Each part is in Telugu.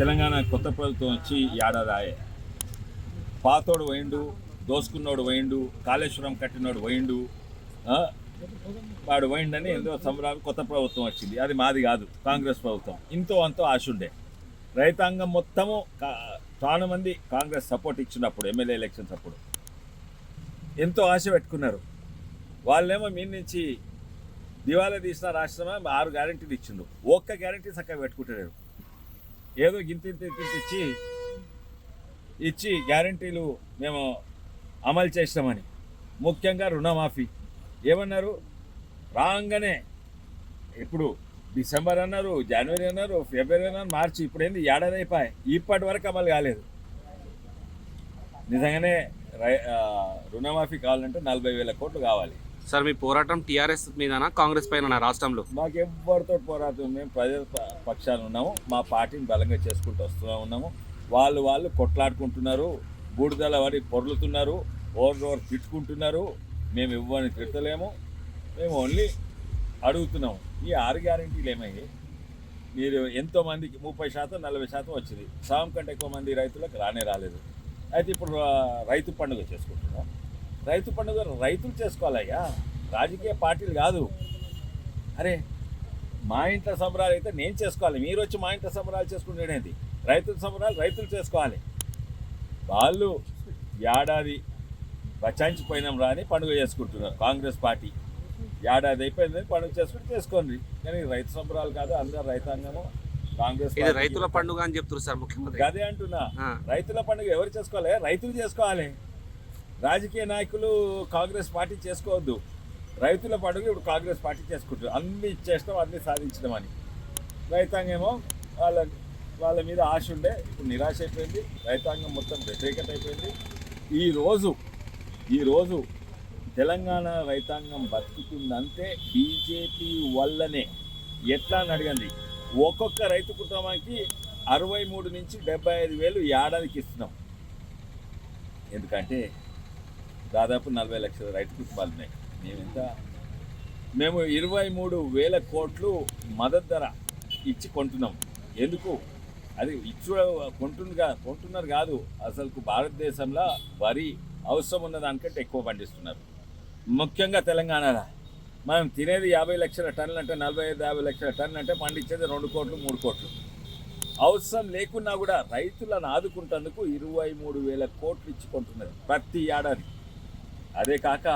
తెలంగాణ కొత్త ప్రభుత్వం వచ్చి ఏడాది పాతోడు పోయిండు, దోసుకున్నోడు పోయిండు, కాళేశ్వరం కట్టినోడు పోయిండు, వాడు పోయిండని ఎంతో సంబరాలు. కొత్త ప్రభుత్వం వచ్చింది, అది మాది కాదు, కాంగ్రెస్ ప్రభుత్వం. ఇంతో అంతో ఆశ ఉండే రైతాంగం మొత్తము. చాలా మంది కాంగ్రెస్ సపోర్ట్ ఇచ్చినప్పుడు ఎమ్మెల్యే ఎలక్షన్స్ అప్పుడు ఎంతో ఆశ పెట్టుకున్నారు. వాళ్ళేమో మీ నుంచి దివాలా తీసిన రాష్ట్రమే 6 గ్యారెంటీలు ఇచ్చిండు, ఒక్క గ్యారెంటీ చక్కగా పెట్టుకుంటారు. ఏదో గింత ఇచ్చి గ్యారెంటీలు మేము అమలు చేస్తామని. ముఖ్యంగా రుణమాఫీ ఏమన్నారు, రాగానే ఇప్పుడు డిసెంబర్ అన్నారు, జనవరి అన్నారు, ఫిబ్రవరి అన్నారు, మార్చి, ఇప్పుడు ఏంది ఏడాది అయిపోయి ఇప్పటి వరకు అమలు కాలేదు. నిజంగానే రుణమాఫీ కావాలంటే 40,000 కోట్లు కావాలి. సార్, మీ పోరాటం టీఆర్ఎస్ మీదనా కాంగ్రెస్ పైన రాష్ట్రంలో? మాకెవ్వరితో పోరాటం, మేము ప్రజల పక్షాలు ఉన్నాము, మా పార్టీని బలంగా చేసుకుంటూ వస్తూ ఉన్నాము. వాళ్ళు కొట్లాడుకుంటున్నారు, బూడిదల వాడి పొర్లుతున్నారు, ఓవర్ తిట్టుకుంటున్నారు. మేము ఇవ్వని తిడతలేము, మేము ఓన్లీ అడుగుతున్నాము. ఈ 6 గ్యారెంటీలు ఏమయ్యాయి? మీరు ఎంతోమందికి 30%, 40% వచ్చింది. సగం కంటే ఎక్కువ మంది రైతులకు రాలేదు. అయితే ఇప్పుడు రైతు పండుగ చేసుకుంటున్నాం. రైతు పండుగ రైతులు చేసుకోవాలయ్యా, రాజకీయ పార్టీలు కాదు. అరే, మా ఇంట్లో సంబరాలు అయితే నేను చేసుకోవాలి, మీరు వచ్చి మా ఇంట్లో సంబరాలు చేసుకుంటేనేది? రైతుల సంబరాలు రైతులు చేసుకోవాలి. వాళ్ళు ఏడాది బచాయించిపోయినాం రాని పండుగ చేసుకుంటున్నారు. కాంగ్రెస్ పార్టీ ఏడాది అయిపోయిందని పండుగ చేసుకోండి, కానీ రైతు సంబరాలు కాదు. అందరు రైతాంగము కాంగ్రెస్ రైతుల పండుగ అని చెప్తున్నారు సార్ ముఖ్యమంత్రి. అదే అంటున్నా, రైతుల పండుగ ఎవరు చేసుకోవాలి? రైతులు చేసుకోవాలి. రాజకీయ నాయకులు కాంగ్రెస్ పార్టీ చేసుకోవద్దు. రైతుల పండుగ ఇప్పుడు కాంగ్రెస్ పార్టీ చేసుకుంటారు. అన్ని ఇచ్చేస్తాం, అన్ని సాధించడం అని. రైతాంగమేమో వాళ్ళ మీద ఆశ ఉండే, ఇప్పుడు నిరాశ అయిపోయింది. రైతాంగం మొత్తం వ్యతిరేకత అయిపోయింది. ఈరోజు తెలంగాణ రైతాంగం బతుకుతుందంటే బీజేపీ వల్లనే. ఎట్లా అని అడగండి, ఒక్కొక్క రైతు కుటుంబానికి 63 నుంచి 75,000 ఏడాదికి ఇస్తున్నాం. ఎందుకంటే దాదాపు 40 లక్షల రైతు కుటుంబాలు ఉన్నాయి. మేము 23,000 కోట్లు మద్దతు ధర ఇచ్చి కొంటున్నాం. ఎందుకు? అది కొంటున్నారు కాదు, అసలు భారతదేశంలో వరి అవసరం ఉన్న దానికంటే ఎక్కువ పండిస్తున్నారు. ముఖ్యంగా తెలంగాణలో మనం తినేది 50 లక్షల టన్నులు అంటే 45-50 లక్షల టన్నులు అంటే పండించేది 2 కోట్లు 3 కోట్లు. అవసరం లేకున్నా కూడా రైతులను ఆదుకుంటేందుకు 23,000 కోట్లు ఇచ్చుకుంటున్నది ప్రతి ఏడాది. అదే కాక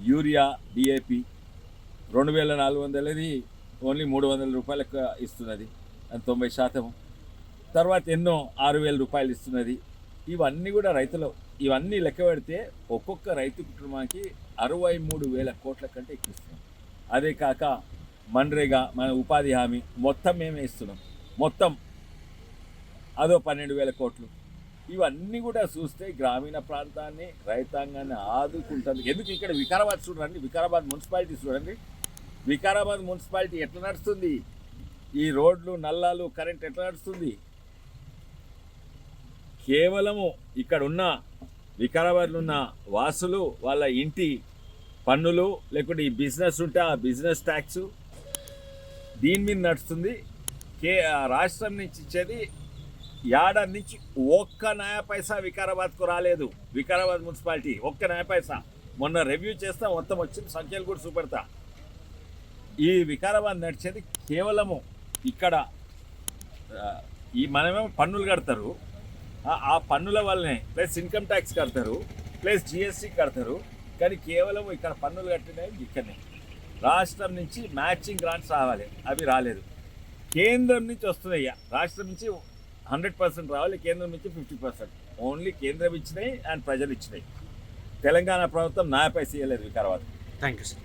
యూరియా, డిఏపి 2,400ది ఓన్లీ 300 రూపాయలకు ఇస్తున్నది, అది 90%. తర్వాత ఎన్నో 6,000 రూపాయలు ఇస్తున్నది. ఇవన్నీ కూడా రైతులు, ఇవన్నీ లెక్క పెడితే ఒక్కొక్క రైతు కుటుంబానికి 63,000 కోట్ల కంటే ఎక్కువ ఇస్తున్నాం. అదే కాక మన్రేగా, మన ఉపాధి హామీ మొత్తం మేమే ఇస్తున్నాం, మొత్తం అదో 12,000 కోట్లు. ఇవన్నీ కూడా చూస్తే గ్రామీణ ప్రాంతాన్ని, రైతాంగాన్ని ఆదుకుంటుంది. ఎందుకు ఇక్కడ వికారాబాద్ చూడండి, వికారాబాద్ మున్సిపాలిటీ చూడండి. వికారాబాద్ మున్సిపాలిటీ ఎట్లా నడుస్తుంది? ఈ రోడ్లు, నల్లాలు, కరెంట్ ఎట్లా నడుస్తుంది? కేవలము ఇక్కడ ఉన్న వికారాబాద్లో ఉన్న వాసులు వాళ్ళ ఇంటి పన్నులు, లేకుంటే ఈ బిజినెస్ ఉంటే ఆ బిజినెస్ ట్యాక్స్, దీని మీద నడుస్తుంది. రాష్ట్రం నుంచి ఇచ్చేది ఏడాది నుంచి ఒక్క నయా పైసా వికారాబాద్కు రాలేదు. వికారాబాద్ మున్సిపాలిటీ ఒక్క నయా పైసా. మొన్న రివ్యూ చేస్తా, మొత్తం వచ్చింది, సంఖ్యలు కూడా చూపెడతా. ఈ వికారాబాద్ నడిచేది కేవలము ఇక్కడ మనమేమో పన్నులు కడతారు, ఆ పన్నుల వల్లనే ప్లస్ ఇన్కమ్ ట్యాక్స్ కడతారు, ప్లస్ జిఎస్టీ కడతారు. కానీ కేవలం ఇక్కడ పన్నులు కట్టినవి ఇక్కడనే. రాష్ట్రం నుంచి మ్యాచింగ్ గ్రాంట్స్ రావాలి, అవి రాలేదు. కేంద్రం నుంచి వస్తున్నాయి, రాష్ట్రం నుంచి 100% రావాలి, కేంద్రం నుంచి 50%. ఓన్లీ కేంద్రం ఇచ్చినాయి అండ్ ప్రజలు ఇచ్చినాయి. తెలంగాణ ప్రభుత్వం 40 పైసలు ఇవ్వలేదు వికారాబాద్. Thank you sir.